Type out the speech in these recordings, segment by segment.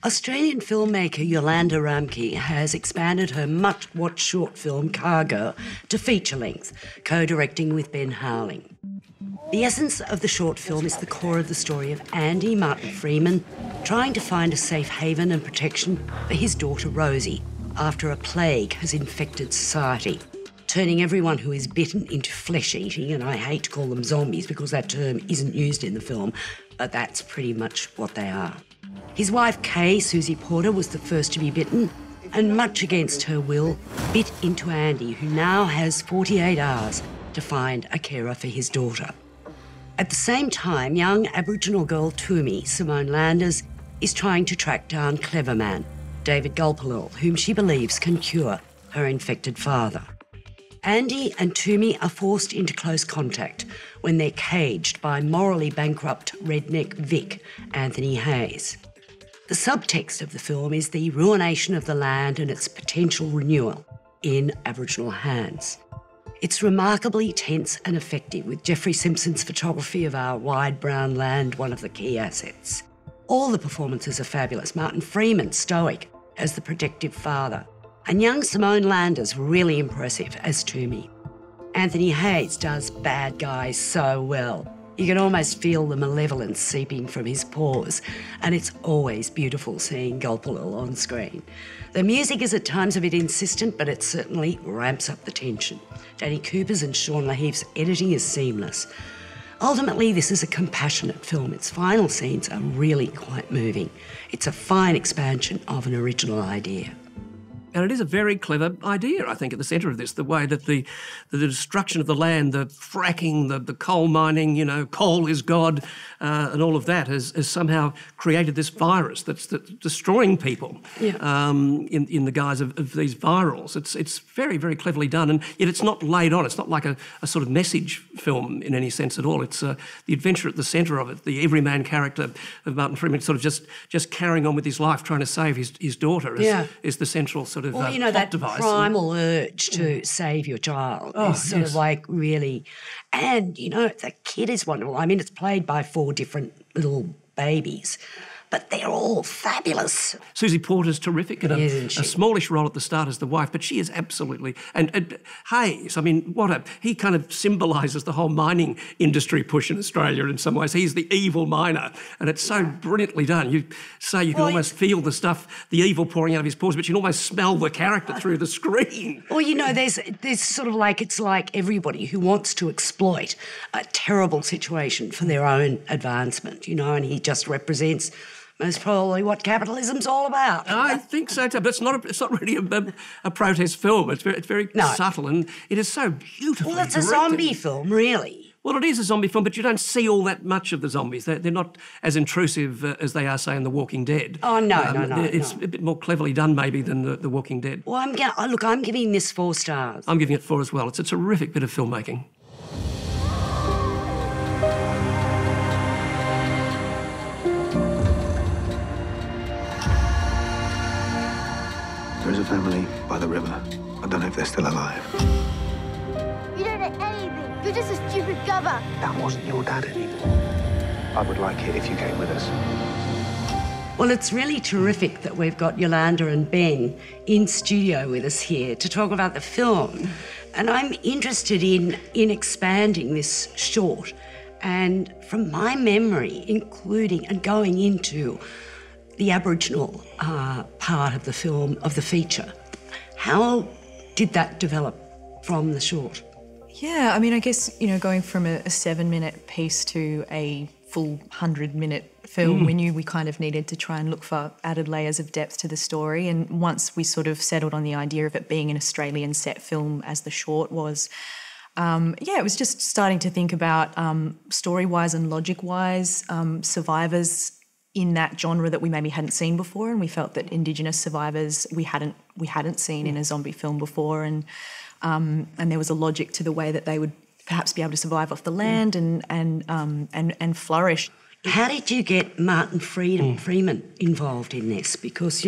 Australian filmmaker Yolanda Ramke has expanded her much-watched short film Cargo to feature-length, co-directing with Ben Howling. The essence of the short film is the core of the story of Andy Martin Freeman trying to find a safe haven and protection for his daughter Rosie after a plague has infected society, turning everyone who is bitten into flesh-eating, and I hate to call them zombies because that term isn't used in the film, but that's pretty much what they are. His wife Kay, Susie Porter, was the first to be bitten and, much against her will, bit into Andy, who now has 48 hours to find a carer for his daughter. At the same time, young Aboriginal girl Toomey, Simone Landers, is trying to track down clever man David Gulpilil, whom she believes can cure her infected father. Andy and Toomey are forced into close contact when they're caged by morally bankrupt redneck Vic, Anthony Hayes. The subtext of the film is the ruination of the land and its potential renewal in Aboriginal hands. It's remarkably tense and effective, with Jeffrey Simpson's photography of our wide brown land one of the key assets. All the performances are fabulous. Martin Freeman, stoic as the protective father, and young Simone Landers, really impressive as Toomey. Anthony Hayes does bad guys so well. You can almost feel the malevolence seeping from his pores, and it's always beautiful seeing Gulpilil on screen. The music is at times a bit insistent, but it certainly ramps up the tension. Danny Cooper's and Sean Laheef's editing is seamless. Ultimately, this is a compassionate film. Its final scenes are really quite moving. It's a fine expansion of an original idea. And it is a very clever idea, I think, at the centre of this, the way that the destruction of the land, the fracking, the coal mining, coal is God, and all of that has somehow created this virus that's destroying people in the guise of these virals. It's very, very cleverly done, and yet it's not laid on. It's not like a sort of message film in any sense at all. It's the adventure at the centre of it, the everyman character of Martin Freeman sort of just carrying on with his life, trying to save his daughter is the central sort of that device. Primal urge to save your child is sort of like really... And, the kid is wonderful. I mean, it's played by 4 different little babies, but they're all fabulous. Susie Porter's terrific in a smallish role at the start as the wife, but she is absolutely... And Hayes, I mean, he kind of symbolises the whole mining industry push in Australia in some ways. He's the evil miner, and it's so brilliantly done. You can almost feel the stuff, the evil pouring out of his pores, but you can almost smell the character through the screen. Well, there's sort of like, it's like everybody who wants to exploit a terrible situation for their own advancement, and he just represents... most probably what capitalism's all about. I think so too, but it's not really a protest film. It's very subtle, and it is so beautifully Well, it's directed. a zombie film, really. Well, it is a zombie film, but you don't see all that much of the zombies. They're not as intrusive as they are, say, in The Walking Dead. Oh, no. It's a bit more cleverly done, maybe, than The Walking Dead. Well, I'm giving this 4 stars. I'm giving it 4 as well. It's a terrific bit of filmmaking. There is a family by the river. I don't know if they're still alive. You don't know anything. You're just a stupid gubber. That wasn't your dad anymore. I would like it if you came with us. Well, it's really terrific that we've got Yolanda and Ben in studio with us here to talk about the film. And I'm interested in expanding this short. And from my memory, including and going into the Aboriginal part of the film, of the feature. How did that develop from the short? Yeah, I mean, I guess, going from a 7-minute piece to a full 100-minute film, we knew we kind of needed to try and look for added layers of depth to the story. And once we sort of settled on the idea of it being an Australian set film, as the short was, it was just starting to think about story-wise and logic-wise, survivors in that genre that we maybe hadn't seen before, and we felt that Indigenous survivors we hadn't seen in a zombie film before, and there was a logic to the way that they would perhaps be able to survive off the land and flourish. How did you get Martin Freeman involved in this? Because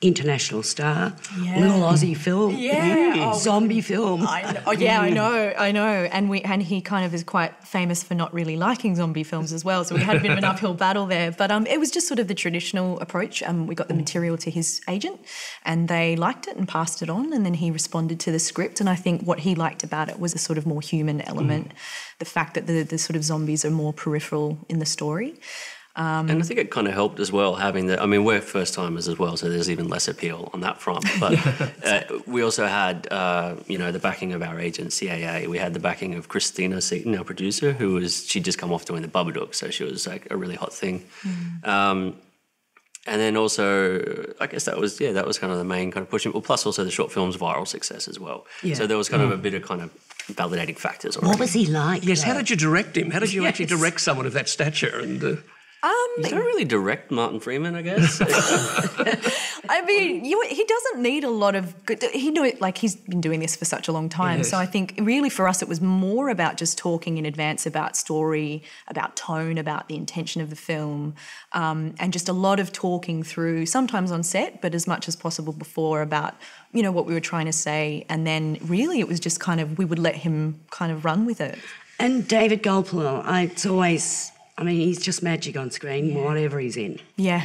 international star, Yeah. little Aussie film, Yeah. zombie film. I know. And he kind of is quite famous for not really liking zombie films as well. So we had a bit of an uphill battle there. But it was just sort of the traditional approach. We got the material to his agent and they liked it and passed it on, and then he responded to the script. And I think what he liked about it was a sort of more human element, the fact that the sort of zombies are more peripheral in the story. And I think it kind of helped as well having the. I mean, we're first timers as well, so there's even less appeal on that front. But we also had, the backing of our agent CAA. We had the backing of Christina Seaton, our producer, she'd just come off doing the Babadook, so she was like a really hot thing. And then also, I guess that was kind of the main kind of pushing. Well, plus also the short film's viral success as well. Yeah. So there was kind of a bit of kind of validating factors already. What was he like? Yes, how did you direct him? How did you actually direct someone of that stature? And you don't really direct Martin Freeman, I guess. I mean, he doesn't need a lot of good. He's been doing this for such a long time. Yes. So I think really for us it was more about just talking in advance about story, about tone, about the intention of the film, and just a lot of talking through, sometimes on set, but as much as possible before, about what we were trying to say. And then really it was just kind of, we would let him kind of run with it. And David Gulpilil, he's just magic on screen, whatever he's in. Yeah.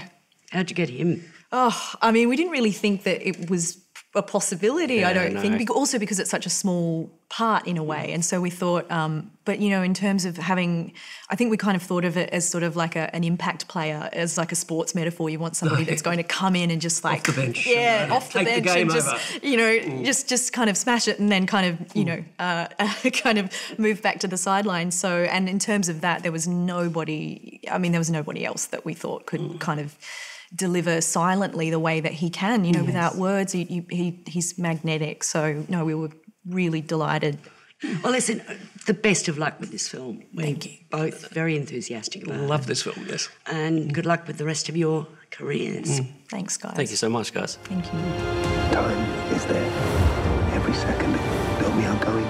How'd you get him? Oh, I mean, we didn't really think that it was a possibility, I don't think, also because it's such a small part in a way. And so we thought, but, in terms of having, I think we kind of thought of it as sort of like an impact player, as like a sports metaphor. You want somebody that's going to come in and just like... Off the bench. Yeah, off the bench. The game and just, just kind of smash it and then kind of, kind of move back to the sideline. So, and in terms of that, there was nobody else that we thought could kind of deliver silently the way that he can, without words. He's magnetic. So, no, we were really delighted. Well, listen, the best of luck with this film. Thank you. Both very enthusiastic about it. Love this film, yes. And good luck with the rest of your careers. Thanks, guys. Thank you so much, guys. Thank you. Time is there. Every second, they'll be outgoing.